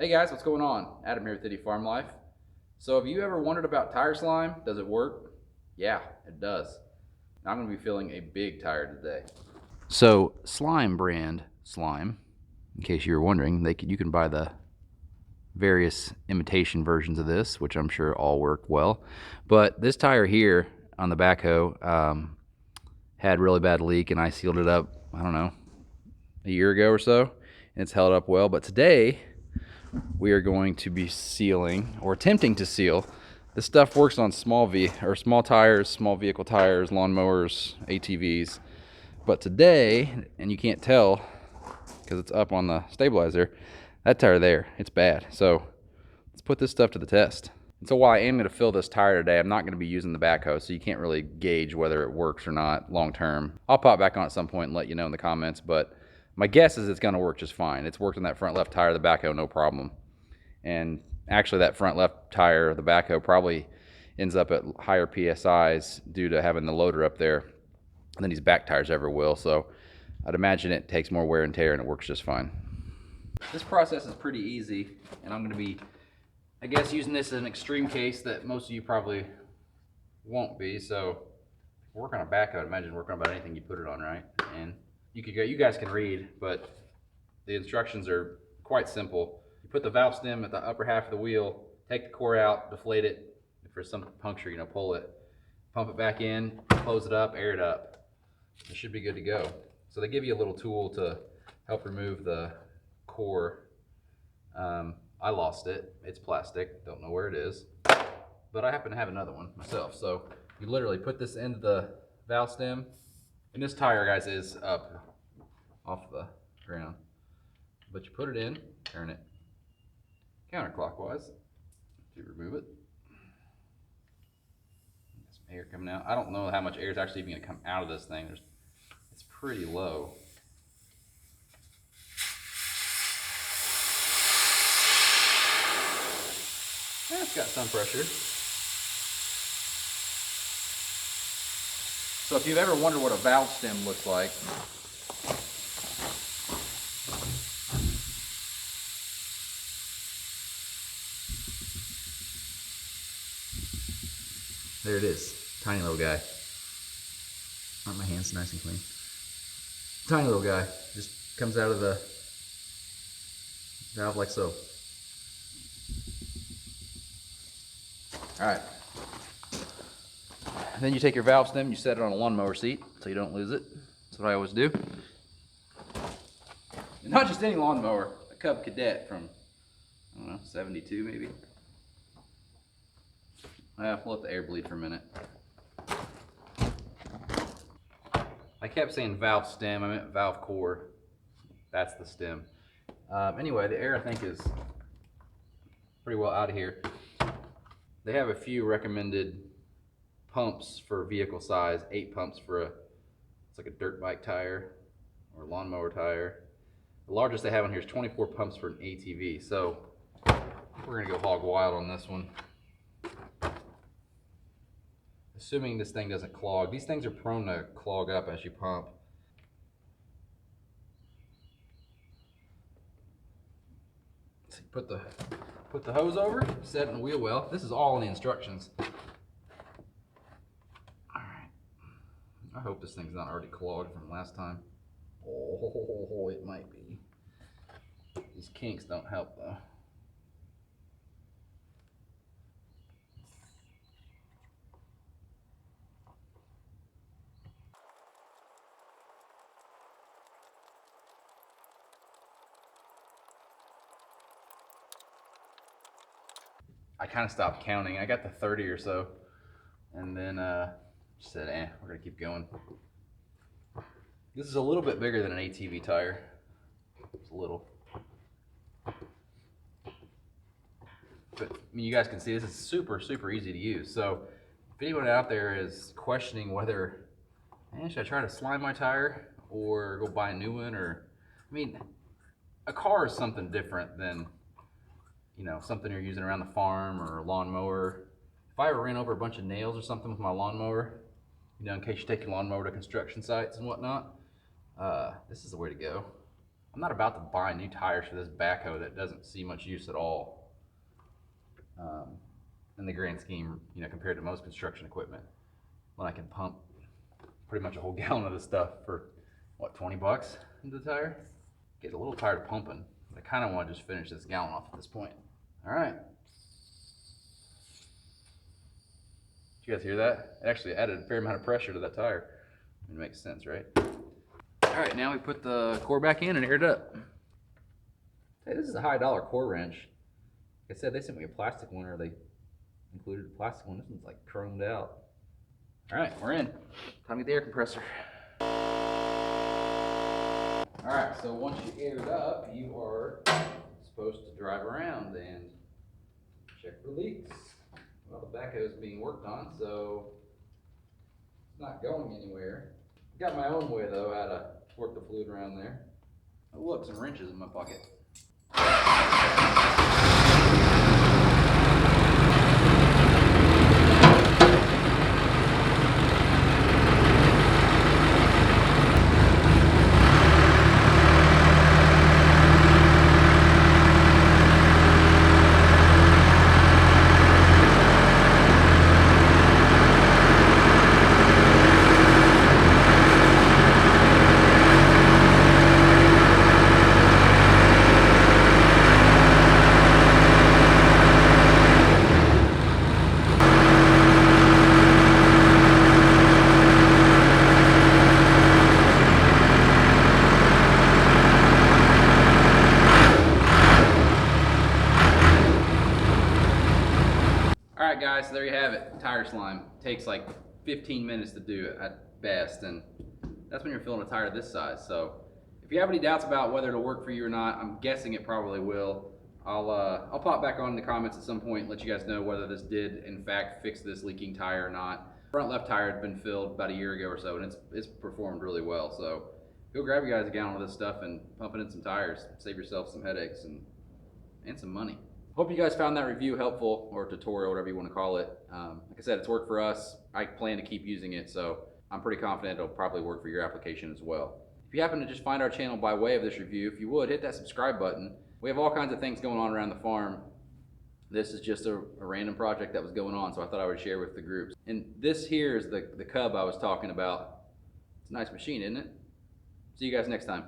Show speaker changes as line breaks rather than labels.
Hey guys, what's going on? Adam here with Itty Farm Life. So have you ever wondered about tire slime? Does it work? Yeah, it does. Now I'm going to be filling a big tire today. So Slime brand slime, in case you were wondering, you can buy the various imitation versions of this, which I'm sure all work well. But this tire here on the Backhoe had really bad leak, and I sealed it up, I don't know, a year ago or so, and it's held up well. But today we are going to be sealing, or attempting to seal. This stuff works on small tires, small vehicle tires, lawnmowers, ATVs. But today, and you can't tell because it's up on the stabilizer, that tire there, it's bad. So let's put this stuff to the test. And so while I am going to fill this tire today, I'm not going to be using the backhoe, so you can't really gauge whether it works or not long term. I'll pop back on at some point and let you know in the comments, but my guess is it's going to work just fine. It's worked on that front left tire of the backhoe, no problem. And actually that front left tire of the backhoe probably ends up at higher PSIs due to having the loader up there than these back tires ever will. So I'd imagine it takes more wear and tear and it works just fine. This process is pretty easy, and I'm going to be, I guess, using this as an extreme case that most of you probably won't be. So work on a backhoe, I'd imagine working on about anything you put it on, right? And you guys can read, but the instructions are quite simple. You put the valve stem at the upper half of the wheel, take the core out, deflate it. If there's some puncture, pull it, pump it back in, close it up, air it up. It should be good to go. So they give you a little tool to help remove the core. I lost it. It's plastic. Don't know where it is, but I happen to have another one myself. So you literally put this into the valve stem, and this tire, guys, is up off the ground. But you put it in, turn it counterclockwise to remove it. Some air coming out. I don't know how much air is actually even going to come out of this thing. It's pretty low. Yeah, it's got some pressure. So if you've ever wondered what a valve stem looks like, there it is. Tiny little guy. Aren't my hands nice and clean? Tiny little guy. Just comes out of the valve like so. Alright. Then you take your valve stem, you set it on a lawnmower seat so you don't lose it. That's what I always do. And not just any lawnmower, a Cub Cadet from, I don't know, 72 maybe. We'll let the air bleed for a minute. I kept saying valve stem, I meant valve core. That's the stem. Anyway, the air I think is pretty well out of here. They have a few recommended pumps for vehicle size, 8 pumps for it's like a dirt bike tire or a lawnmower tire. The largest they have on here is 24 pumps for an ATV. So we're gonna go hog wild on this one. Assuming this thing doesn't clog. These things are prone to clog up as you pump. So you put the hose over, set it in the wheel well. This is all in the instructions. Alright. I hope this thing's not already clogged from last time. Oh, it might be. These kinks don't help though. I kind of stopped counting. I got to 30 or so, and then just said, we're gonna keep going. This is a little bit bigger than an ATV tire. It's a little. But I mean, you guys can see this is super, super easy to use. So if anyone out there is questioning whether, should I try to slime my tire or go buy a new one, or, I mean, a car is something different than, something you're using around the farm or a lawnmower. If I ever ran over a bunch of nails or something with my lawnmower, in case you take your lawnmower to construction sites and whatnot, this is the way to go. I'm not about to buy new tires for this backhoe that doesn't see much use at all, in the grand scheme, you know, compared to most construction equipment. When I can pump pretty much a whole gallon of this stuff for, what, 20 bucks into the tire? Get a little tired of pumping. I kind of want to just finish this gallon off at this point. All right. Did you guys hear that? It actually added a fair amount of pressure to that tire. It makes sense, right? All right, now we put the core back in and air it up. Hey, this is a high dollar core wrench. Like I said, they sent me a plastic one, or they included a plastic one. This one's like chromed out. All right, we're in. Time to get the air compressor. All right, so once you air it up, you are supposed to drive around and check for leaks. Well, the backhoe is being worked on, so it's not going anywhere. I've got my own way though, how to work the fluid around there. Oh look, some wrenches in my pocket. Alright guys, so there you have it. Tire slime. Takes like 15 minutes to do at best, and that's when you're filling a tire this size. So if you have any doubts about whether it'll work for you or not, I'm guessing it probably will. I'll pop back on in the comments at some point and let you guys know whether this did in fact fix this leaking tire or not. Front left tire had been filled about a year ago or so, and it's performed really well. So go grab you guys a gallon of this stuff and pump it in some tires. Save yourself some headaches and some money. Hope you guys found that review helpful, or tutorial, whatever you want to call it. Like I said, it's worked for us. I plan to keep using it, so I'm pretty confident it'll probably work for your application as well. If you happen to just find our channel by way of this review, if you would, hit that subscribe button. We have all kinds of things going on around the farm. This is just a random project that was going on, so I thought I would share with the groups. And this here is the Cub I was talking about. It's a nice machine, isn't it? See you guys next time.